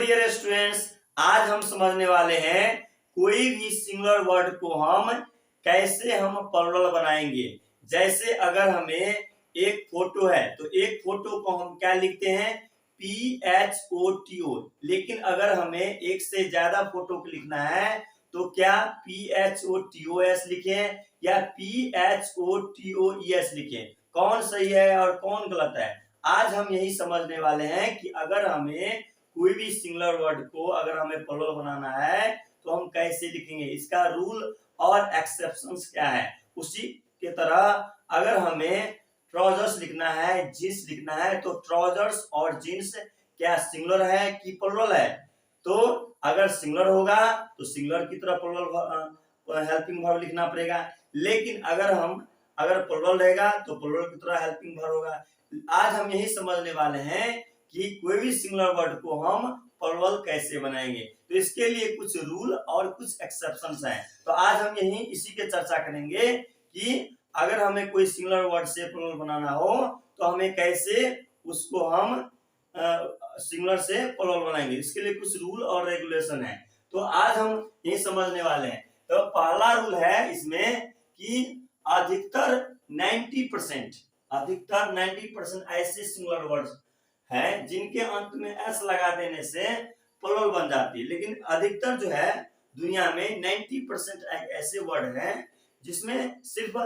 Dear students, आज हम समझने वाले हैं कोई भी सिंगुलर वर्ड को हम कैसे प्लुरल बनाएंगे। जैसे अगर हमें एक फोटो है तो एक फोटो को हम क्या लिखते हैं, PHOTO। लेकिन अगर हमें एक से ज्यादा फोटो को लिखना है तो क्या PHOTOS लिखें या PHOTOES लिखें, कौन सही है और कौन गलत है। आज हम यही समझने वाले हैं कि अगर हमें कोई भी सिंगुलर वर्ड को अगर हमें प्लुरल बनाना है तो हम कैसे लिखेंगे, इसका रूल और एक्सेप्शंस क्या है। उसी के तरह अगर हमें ट्राउजर्स लिखना है, जींस लिखना है, तो ट्राउजर्स और जींस क्या सिंगुलर है कि प्लुरल है। तो अगर सिंगुलर होगा तो सिंगुलर की तरह प्लुरल हेल्पिंग वर्ब लिखना पड़ेगा, लेकिन अगर प्लुरल रहेगा तो प्लुरल की तरह हेल्पिंग वर्ब होगा। आज हम यही समझने वाले हैं कि कोई भी सिंगुलर वर्ड को हम प्लुरल कैसे बनाएंगे। तो इसके लिए कुछ रूल और कुछ एक्सेप्शंस हैं। तो आज हम यही इसी के चर्चा करेंगे कि अगर हमें कोई सिंगुलर वर्ड से प्लुरल बनाना हो तो हमें कैसे उसको हम सिंगुलर से प्लुरल बनाएंगे। इसके लिए कुछ रूल और रेगुलेशन है, तो आज हम यही समझने वाले हैं। तो पहला रूल है इसमें कि अधिकतर 90% ऐसे सिंगुलर वर्ड्स हैं जिनके अंत में एस लगा देने से प्लुरल बन जाती है। लेकिन अधिकतर जो है दुनिया में 90% ऐसे वर्ड हैं जिसमें सिर्फ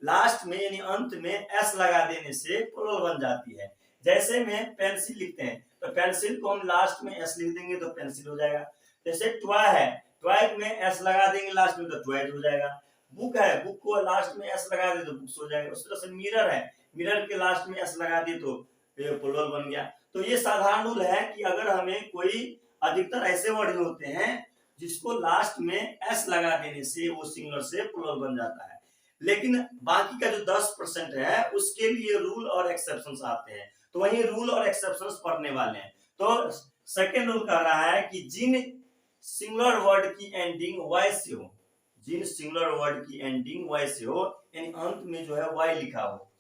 लास्ट में यानी अंत में एस लगा देने से प्लुरल बन जाती है। जैसे में पेंसिल लिखते हैं तो पेंसिल को हम लास्ट में एस लिख देंगे तो पेंसिल हो जाएगा। जैसे टॉय है, टॉय में एस लगा देंगे लास्ट में तो टॉयज हो जाएगा। बुक है, बुक को लास्ट में एस लगा दे तो बुक्स हो जाएगा। उस तरह से मिरर है, मिरर के लास्ट में एस लगा दे तो प्लुरल बन गया। तो ये साधारण रूल है कि अगर हमें कोई अधिकतर ऐसे वर्ड होते हैं जिसको लास्ट में एस लगा देने से वो सिंगुलर से प्लुरल बन जाता है। लेकिन बाकी का जो 10% है उसके लिए रूल और एक्सेप्शंस आते हैं, तो वही रूल और एक्सेप्शंस पढ़ने वाले हैं। तो सेकेंड रूल कह रहा है कि जिन सिंगुलर वर्ड की एंडिंग वाई से हो, जिन सिंगुलर वर्ड की एंडिंग वाई से हो यानी अंत में जो है वाई लिखा हो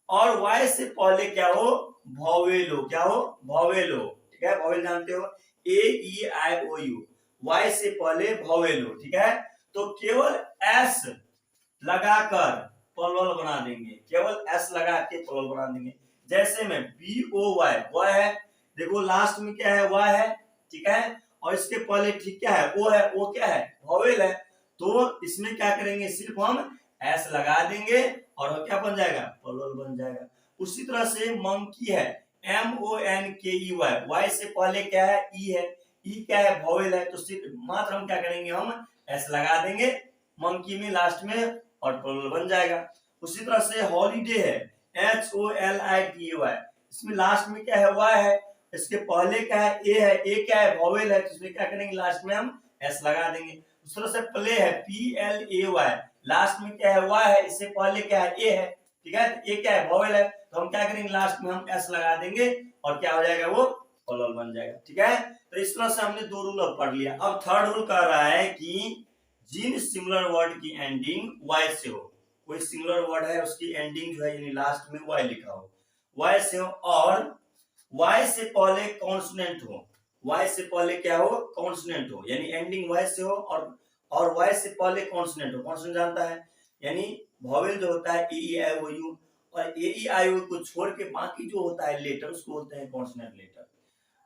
और वाई से पहले क्या हो, वोवेल हो। क्या हो, वोवेल हो। ठीक है, वोवेल जानते हो, AEIOU, वाई से पहले वोवेल हो। ठीक है, तो केवल एस लगाकर प्लुरल बना देंगे, केवल एस लगा के प्लुरल बना देंगे। जैसे में BOY, वाई है, देखो लास्ट में क्या है, वाई है। ठीक है, और इसके पहले ठीक क्या है, ओ है, वो क्या है, वोवेल है। तो इसमें क्या करेंगे, सिर्फ हम एस लगा देंगे और क्या बन जाएगा, प्लुरल बन जाएगा। उसी तरह से मंकी है, MONKEY, वाई से पहले क्या है, ई है, ई क्या है, वोवेल है। तो सिर्फ मात्र हम क्या करेंगे, हम एस लगा देंगे मंकी में लास्ट में और प्लुरल बन जाएगा। उसी तरह से हॉलीडे है, HOLIDAY, इसमें लास्ट में क्या है, वाई है, इसके पहले क्या है, ए है, ए क्या है, वोवेल है, तो इसमें क्या करेंगे, लास्ट में हम एस लगा देंगे। उस तरह से प्ले है, PLAY, लास्ट में क्या है, वाई है, इससे पहले क्या है, ए है। ठीक है, ए क्या है, वोवेल है, तो हम क्या करेंगे, लास्ट में हम एस लगा देंगे और क्या हो जाएगा, वो प्लुरल बन जाएगा। ठीक है, तो इस तरह से हमने दो रूल अब पढ़ लिया। अब थर्ड रूल कह रहा है कि जिन सिंगुलर वर्ड की एंडिंग वाई से हो, कोई सिंगुलर वर्ड है उसकी एंडिंग जो है यानी लास्ट में वाई लिखा हो, वाई से हो और वाई से पहले कॉन्सोनेंट हो, वाई से पहले क्या हो, कॉन्सोनेंट हो, यानी एंडिंग वाई से हो और वाई से पहले कॉन्सोनेंट हो। कॉन्सोनेंट जानता है, यानी वोवेल जो होता है EEIOU, और AEIOU को छोड़ के बाकी जो होता है लेटर उसको बोलते हैं कॉन्सोनेंट लेटर।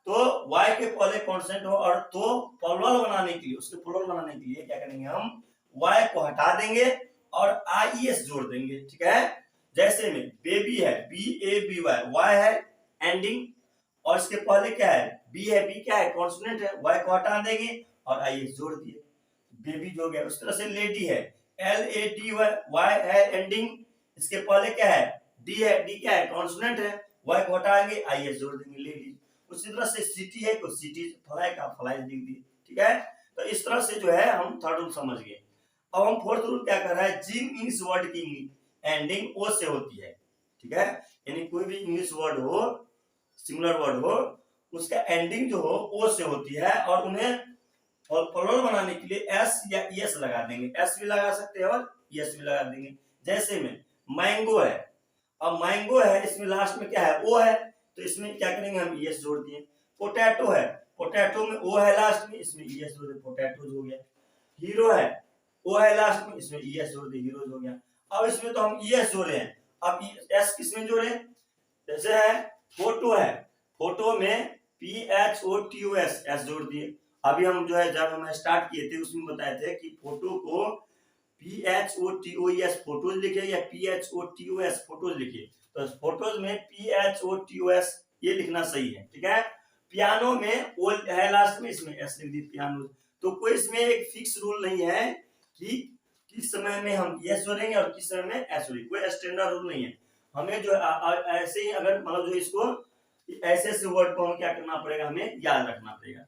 तो वाई के पहले कॉन्सोनेंट हो और तो प्लुरल बनाने के लिए, उसके प्लुरल बनाने के लिए क्या करेंगे, हम वाई को हटा देंगे और IES जोड़ देंगे। ठीक है, जैसे में बेबी है, BABY, वाई है एंडिंग और इसके पहले क्या है, बी है, बी क्या है, कॉन्सोनेंट है, वाई को हटा देंगे और IES जोड़ दिए, बेबी जो गया। उस तरह से लेडी है, LADY, वाई है एंडिंग, इसके पहले क्या है, डी है, डी क्या है, कॉन्सोनेंट है, वाई को हटाएंगे, IES जोड़ देंगे, लेडी। उसी तरह से सिटी है, तो सिटी, फ्लाई का फ्लाई लिख दिए। ठीक है, तो इस तरह से जो है हम थर्ड रूल समझ गए। अब हम फोर्थ रूल क्या कर रहा है, जिन इंग्लिश वर्ड की एंडिंग ओ से होती है। ठीक है, यानी कोई भी इंग्लिश वर्ड हो, सिंगुलर वर्ड हो, उसका एंडिंग जो हो ओ से होती है और उन्हें और प्लुरल बनाने के लिए एस या ES लगा देंगे, एस भी लगा सकते हैं और ES भी लगा देंगे। जैसे में मैंगो है, अब मैंगो है, इसमें लास्ट में क्या है, ओ है, तो इसमें क्या करेंगे, हम ES जोड़ दिए। पोटैटो है, पोटैटो में ओ है लास्ट में, इसमें ईएस जोड़ दे, पोटैटोज हो गया। हीरो है, ओ है लास्ट में, इसमें ईएस जोड़ दे, हीरोज हो गया। अब इसमें तो हम ईएस जोड़े हैं, अब एस किसमें जोड़े, जैसे है फोटो है, फोटो में PHOTOS एस जोड़ दिए। अभी हम जो है जब हम स्टार्ट किए थे उसमें बताए थे कि फोटो को PHOTOS फोटोज लिखे या PHOTOS फोटोज लिखे, तो फोटोज में PHOTOS ये लिखना सही है, ठीक है। पियानो में ओ है लास्ट में, इसमें एस लिख दी, पियानो। तो कोई इसमें एक फिक्स रूल नहीं है कि किस समय में हम यस जोड़ेंगे और किस समय में एस जोड़ेंगे, कोई स्टैंडर्ड रूल नहीं है। हमें जो ऐसे ही अगर मतलब जो इसको ऐसे ऐसे वर्ड को हमें क्या करना पड़ेगा, हमें याद रखना पड़ेगा।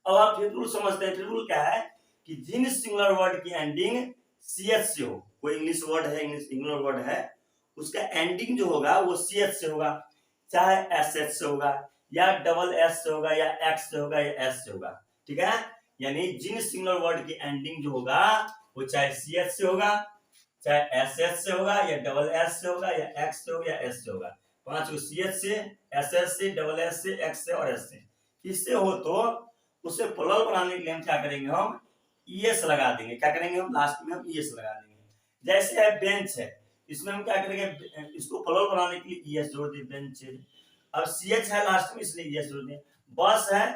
अब आप फिर रूल समझते हैं। फिर रूल क्या है कि जिन सिंगुलर वर्ड की एंडिंग सीएच से हो, कोई इंग्लिश वर्ड है, इंग्लिश सिंगुलर वर्ड है, उसका एंडिंग जो होगा वो सीएच से होगा, चाहे एसएच से होगा या डबल एस से होगा या एक्स से होगा या एस से होगा, ठीक है। यानी जिन सिंगुलर वर्ड की एंडिंग जो होगा वो चाहे सीएच से होगा, चाहे एसएच से होगा या डबल एस से होगा या एक्स से होगा या एस से होगा। 5 सीएच से, एसएच से, डबल एस से, एक्स से और एस से। इससे हो तो उसे प्लुरल बनाने के लिए हम क्या करेंगे, हम ईएस लगा देंगे। क्या करेंगे हम, लास्ट में हम ईएस लगा देंगे। जैसे है बेंच है, इसमें हम क्या करेंगे, इसको प्लुरल बनाने के लिए ईएस जोड़ दें, बेंच। अब सीएच है लास्ट में, इसलिए ईएस जोड़ दें। बस है,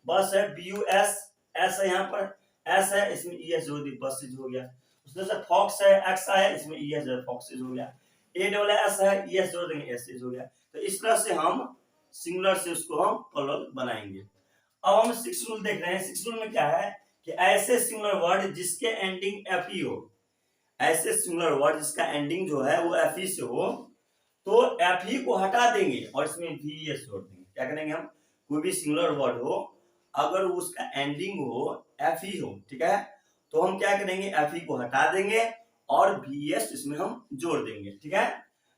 बस है, BUS, एस है यहाँ पर, एस है, इसमें ईएस जोड़ दी, बसेज हो गया। उसमें से फॉक्स है, एक्स है, इसमें ईएस है, फॉक्सेज हो गया। ASS है, ईएस जोड़ देंगे, एसेज हो गया। तो इस तरह से हम सिंगुलर से उसको हम प्लुरल बनाएंगे। अब हम 6 रूल देख रहे हैं। 6 रूल में क्या है कि ऐसे सिंगुलर वर्ड जिसके एंडिंग एफई हो, ऐसे सिंगुलर वर्ड जिसका एंडिंग जो है वो एफई से हो, तो एफई को हटा देंगे और इसमें VES जोड़ देंगे। क्या करेंगे हम, कोई भी सिंगुलर वर्ड हो अगर उसका एंडिंग हो एफई हो, ठीक है, तो हम क्या करेंगे, एफई को हटा देंगे और VES इसमें हम जोड़ देंगे, ठीक है।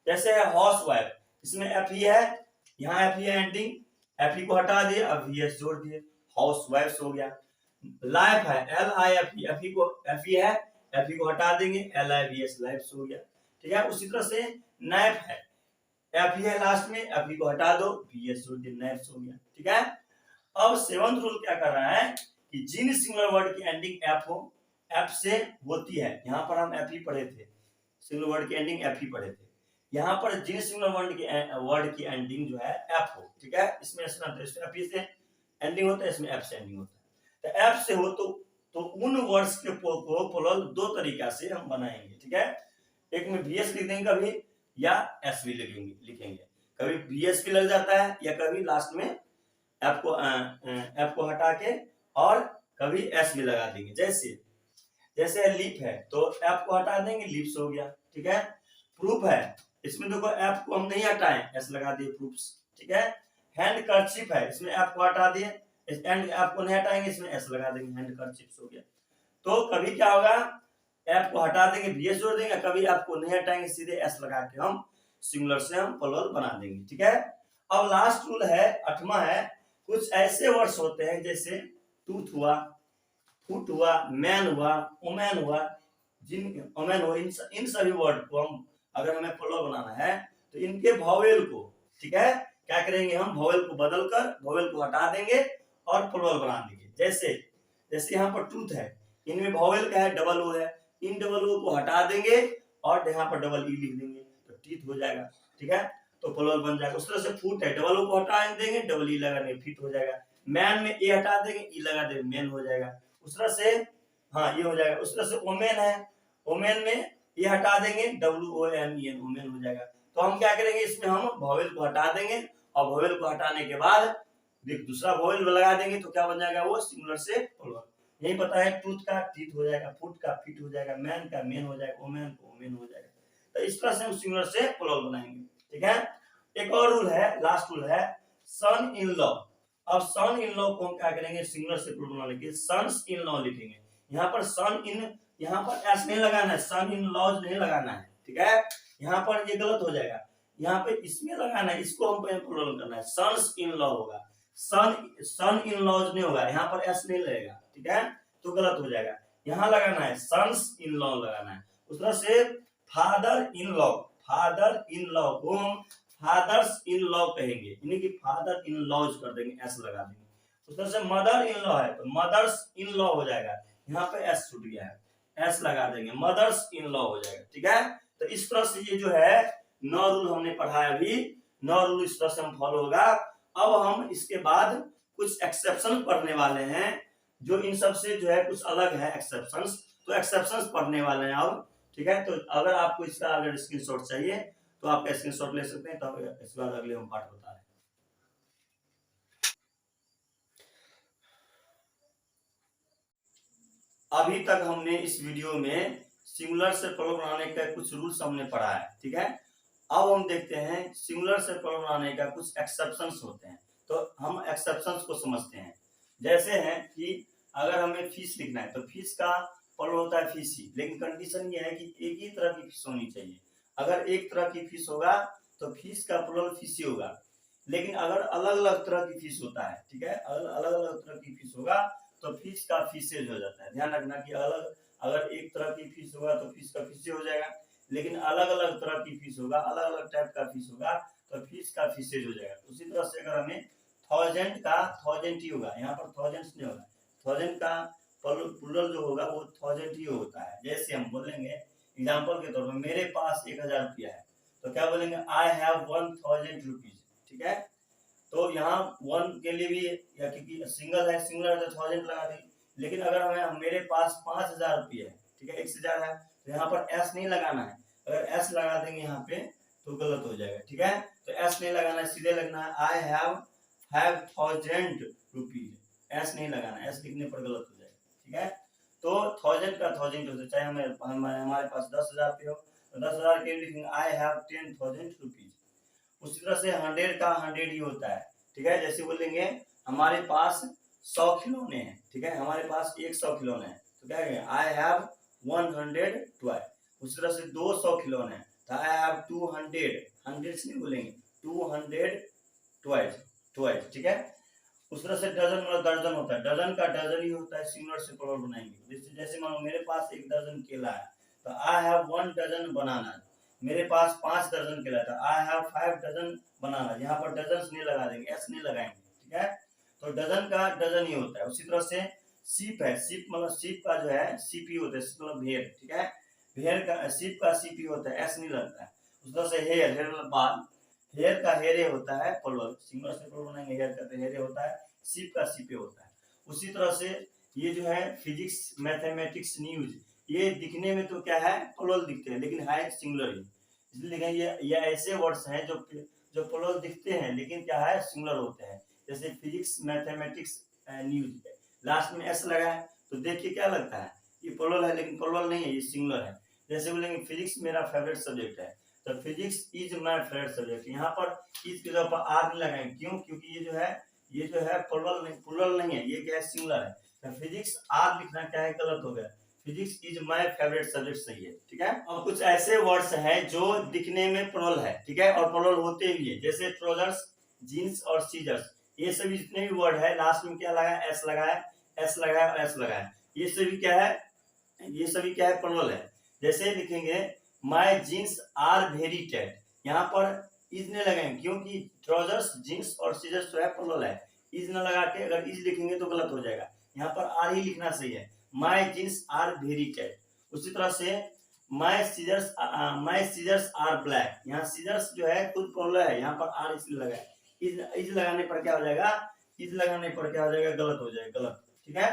जैसे है हाउसवाइफ, इसमें एफई है, यहाँ एफई है एंडिंग, एफई को हटा दिए, अब VES जोड़ दिए, हाउसवाइफ्स हो गया। लाइफ है, LIFE, एफई को एफई है, एफई को हटा देंगे, LIVES लाइफ्स हो गया, ठीक है। उसी तरह से नाइफ है, एफई है लास्ट में, एफई को हटा दो, VES जोड़ दिए, नाइफ्स हो गया, ठीक है। अब 7th रूल क्या कर रहा है कि जिन सिंगुलर वर्ड की एंडिंग एफ हो, एफ से होती है, यहाँ पर हम एफई पढ़े थे, सिंगुलर वर्ड की एंडिंग एफई पढ़े थे, यहाँ पर जिन सिंगुलर वर्ड की एंडिंग जो है एफ हो, ठीक है, इसमें एफई से एंडिंग होता है, इसमें एफ से एंडिंग होता है। तो एफ से हो तो उन वर्ड्स के को प्लुरल 2 तरीका से हम बनाएंगे, ठीक है। एक में VS लिख देंगे कभी, या SV लिखेंगे। कभी VS भी लग जाता है या कभी लास्ट में एफ को हटा के और कभी S भी लगा देंगे। जैसे लीप है तो एफ को हटा देंगे, लीप्स हो गया, ठीक है। प्रूफ है, इसमें देखो एफ को हम नहीं हटाएं, एस लगा दिए, प्रूफ्स, ठीक है। हैंड कर्चिप है, इसमें एफ को हटा दिए, एंड एफ को नहीं हटाएंगे, इसमें एस लगा देंगे, हैंड कर्चिप्स हो गया। तो कभी क्या होगा, एफ को हटा देंगे, VS जोड़ देंगे, कभी एफ को नहीं हटाएंगे, सीधे एस लगा के हम सिंगुलर से हम प्लुरल बना देंगे, ठीक है। अब लास्ट रूल है, 8वां है, कुछ ऐसे वर्ड्स होते हैं जैसे टूथ हुआ, फुट हुआ, मैन हुआ, वुमेन हुआ, वुमेन हो, इन सभी वर्ड को हम अगर हमें प्लुरल बनाना है तो इनके वॉवेल को, ठीक है, क्या करेंगे, हम वॉवेल को बदलकर वॉवेल को हटा देंगे और प्लुरल बना देंगे। जैसे यहाँ पर टूथ है, इनमें वॉवेल क्या है, डबल ओ है, इन डबल ओ को हटा देंगे और यहाँ पर डबल ई लिख देंगे तो टीथ हो जाएगा, ठीक है, तो प्लुरल बन जाएगा। उस तरह से फुट है, डबल ओ को हटा देंगे, डबल ई लगा देंगे, फिट हो जाएगा। मैन में ए हटा देंगे, ई लगा देंगे, मैन हो जाएगा। उस तरह से हाँ ये हो जाएगा। उस तरह से ओमेन है, ओमेन में ये हटा देंगे, WOMEN, ओमेन हो जाएगा। तो हम क्या करेंगे, इसमें हम वॉवेल को हटा देंगे और वॉवेल को हटाने के बाद दूसरा वॉवेल लगा देंगे तो क्या बन जाएगा, वो सिंगुलर से प्लुरल। यही पता है, टूथ का टीथ हो जाएगा, फुट का फिट हो जाएगा, मैन का मेन हो जाएगा, वुमेन का वुमेन हो जाएगा। तो इस तरह से हम सिंगुलर से प्लुरल बनाएंगे, ठीक है। एक और रूल है, लास्ट रूल है, सन इन लॉ। अब सन इन लॉ को हम क्या करेंगे, सिंगुलर से प्लुरल बनाने के सन्स इन लॉ लिखेंगे। यहाँ पर सन इन, यहाँ पर एस नहीं लगाना है, सन इन लॉज नहीं लगाना है, ठीक है। यहाँ पर ये गलत हो जाएगा, यहाँ पे इसमें लगाना है, इसको हम प्लुरल करना है, सन्स इन लॉ होगा, सन इन लॉज नहीं होगा, यहाँ पर एस नहीं लगेगा, ठीक है, तो गलत हो जाएगा। यहाँ लगाना है, सन्स इन लॉ लगाना है। उस तरह से father in law, father in law को हम फादर्स इन लॉ कहेंगे, यानी कि फादर इन लॉज कर देंगे, एस लगा देंगे। उस तरह से मदर इन लॉ है तो मदर्स इन लॉ हो जाएगा, यहाँ पे एस छूट गया है, एस लगा देंगे, मदर्स इन लॉ हो जाएगा। ठीक है, तो इस तरह से ये जो है 9 रूल हमने पढ़ा है अभी, 9 रूल इस तरह से हम फॉलो होगा। अब हम इसके बाद कुछ एक्सेप्शन पढ़ने वाले हैं, जो इन सब से जो है कुछ अलग है एक्सेप्शंस, तो एक्सेप्शंस पढ़ने वाले हैं अब। ठीक है, तो अगर आपको इसका अगर स्क्रीनशॉट चाहिए तो आप स्क्रीनशॉट ले सकते हैं, तो इसके बाद अगले हम पाठ बता रहे हैं। अभी तक हमने इस वीडियो में सिंगुलर से प्लुरल बनाने का कुछ रूल्स हमने पढ़ा है। ठीक है, अब हम देखते हैं सिंगुलर से प्लुरल बनाने का कुछ एक्सेप्शंस होते हैं, तो हम एक्सेप्शंस को समझते हैं। जैसे है कि अगर हमें फीस लिखना है तो फीस का प्लुरल होता है फीसी, लेकिन कंडीशन ये है कि एक ही तरह की फीस होनी चाहिए। अगर एक तरह की फीस होगा तो फीस का प्लुरल फीसी होगा, लेकिन अगर अलग अलग तरह की फीस होता है, ठीक है, अलग अलग तरह की फीस होगा तो फीस का फीसेज हो जाता है। ध्यान रखना कि अगर एक तरह की फीस होगा तो फीस का फीसेज हो जाएगा, लेकिन अलग अलग तरह की फीस होगा, अलग अलग टाइप का फीस होगा तो फीस का फीसेज हो जाएगा। उसी तरह से अगर हमें 1000 का 1000 ही होगा, यहाँ पर थाउजेंड्स नहीं होगा, 1000 का प्लुरल जो होगा वो 1000 ही होता है। जैसे हम बोलेंगे एग्जाम्पल के तौर पर मेरे पास 1000 रुपया है, तो क्या बोलेंगे, आई हैव 1000 रुपीज। ठीक है, तो यहाँ 1 के लिए भी, या क्योंकि सिंगल है, सिंगल है तो 1000 लगा देंगे, लेकिन अगर हमें मेरे पास 5000 रुपये है, ठीक है, 1000 है, तो यहाँ पर एस नहीं लगाना है। अगर एस लगा देंगे यहाँ पे तो गलत हो जाएगा। ठीक है, तो एस नहीं लगाना है, सीधे लगना है आई हैव 1000 रुपीज, एस नहीं लगाना, एस लिखने पर गलत हो जाएगा। ठीक है, तो 1000 का 1000 होता है, चाहे हमारे पास 10,000 रुपये हो तो 10,000 के लिखेंगे आई हैव 10,000 रुपीज। उसी तरह से 100 का 100 ही होता है। ठीक है, जैसे बोलेंगे हमारे पास 100 खिलौने हैं, ठीक है, हमारे पास 100 खिलौने हैं, तो क्या कहेंगे आई हैव 100 टॉय। उसी तरह से 200 खिलौने हैं तो आई हैव 200, 100 से नहीं बोलेंगे, 200 टॉयज। ठीक है, उस तरह से डजन मतलब दर्जन होता है, डजन का डजन ही होता है, सिंगुलर से प्लुरल बनाएंगे। जैसे मानो मेरे पास 1 दर्जन केला है तो आई हैव 1 डजन बनाना, मेरे पास 5 दर्जन केला था, आई हैव 5 डजन बनाना, यहाँ पर डजन नहीं लगा देंगे, एस नहीं लगाएंगे। ठीक है, तो डजन का डजन ही होता है। उसी तरह से सीप है, सीप मतलब सीप का जो है सीपी होता है, मतलब भेड़। ठीक है, भेड़ का सीप का सीपी होता है, एस नहीं लगता है। उसी तरह से हेयर, हेयर मतलब बाल, हेयर का हेरे होता है प्लुरल, सिंगुलर से प्लुरल बनाएंगे हेयर का तो हेरे होता है, सीप का सीपे होता है। उसी तरह से ये जो है फिजिक्स मैथमेटिक्स न्यूज, ये दिखने में तो क्या है प्लुरल दिखते हैं, लेकिन है सिंगुलर ही, इसलिए ये ऐसे वर्ड्स हैं जो प्लुरल दिखते हैं लेकिन क्या है सिंगुलर होते हैं। जैसे फिजिक्स मैथमेटिक्स न्यूज, लास्ट में एस लगा है तो देखिए क्या लगता है ये प्लुरल है, लेकिन प्लुरल नहीं है, ये सिंगुलर है। जैसे बोलेंगे फिजिक्स मेरा फेवरेट सब्जेक्ट है तो physics is my favourite subject, यहाँ पर इज के जगह पर आर नहीं लगाएंगे, क्यों, क्योंकि ये जो है प्लुरल नहीं है, ये क्या है सिंगुलर है। तो फिजिक्स आर लिखना क्या है गलत हो गया, physics is my favourite subject सही है। ठीक है, और कुछ ऐसे वर्ड्स हैं जो दिखने में प्लुरल है, ठीक है, और प्लुरल होते भी है, जैसे ट्राउजर्स, जीन्स और सीजर्स, ये सभी जितने भी वर्ड है लास्ट में क्या लगा है, एस लगा है, एस लगा है और एस लगा है, ये सभी क्या है, ये सभी क्या है प्लुरल है। जैसे लिखेंगे my jeans are very tight, यहाँ पर इज नहीं लगाएंगे क्योंकि ट्राउजर्स, जीन्स और सीजर्स जो है प्लुरल है, इज न लगा के अगर इज लिखेंगे तो गलत हो जाएगा, यहाँ पर आर ही लिखना सही है, my jeans are very tight. उसी तरह से माय सीजर्स आर ब्लैक, यहाँ सीजर्स जो है खुद प्लुरल है, यहाँ पर आर इसलिए लगा है, इज लगाने पर क्या हो जाएगा, इज लगाने पर क्या हो जाएगा गलत हो जाएगा, गलत। ठीक है,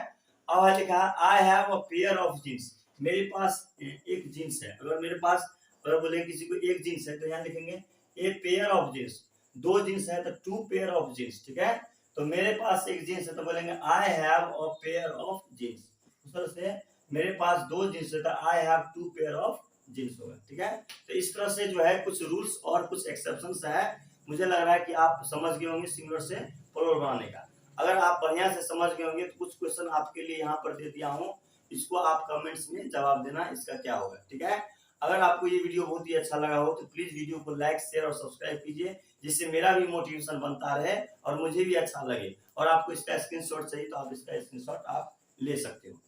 अब है लिखा I have a pair of jeans, मेरे पास एक जीन्स है, अगर मेरे पास अगर बोले किसी को एक जीन्स है तो यहाँ लिखेंगे a pair of jeans, 2 jeans है तो 2 पेयर ऑफ जीन्स। ठीक है, तो मेरे पास एक जीन्स है तो बोलेंगे I have a pair of jeans. उस तरह से मेरे पास 2 जीन्स है तो I have 2 pair of jeans होगा। ठीक है, तो इस तरह से जो है कुछ रूल्स और कुछ एक्सेप्शंस है, मुझे लग रहा है कि आप समझ गए होंगे सिंगुलर से प्लुरल बनाने का। अगर आप बढ़िया से समझ गए होंगे तो कुछ क्वेश्चन आपके लिए यहाँ पर दे दिया हूँ, इसको आप कमेंट्स में जवाब देना इसका क्या होगा। ठीक है, अगर आपको ये वीडियो बहुत ही अच्छा लगा हो तो प्लीज वीडियो को लाइक, शेयर और सब्सक्राइब कीजिए, जिससे मेरा भी मोटिवेशन बनता रहे और मुझे भी अच्छा लगे। और आपको इसका स्क्रीनशॉट चाहिए तो आप इसका स्क्रीनशॉट आप ले सकते हो।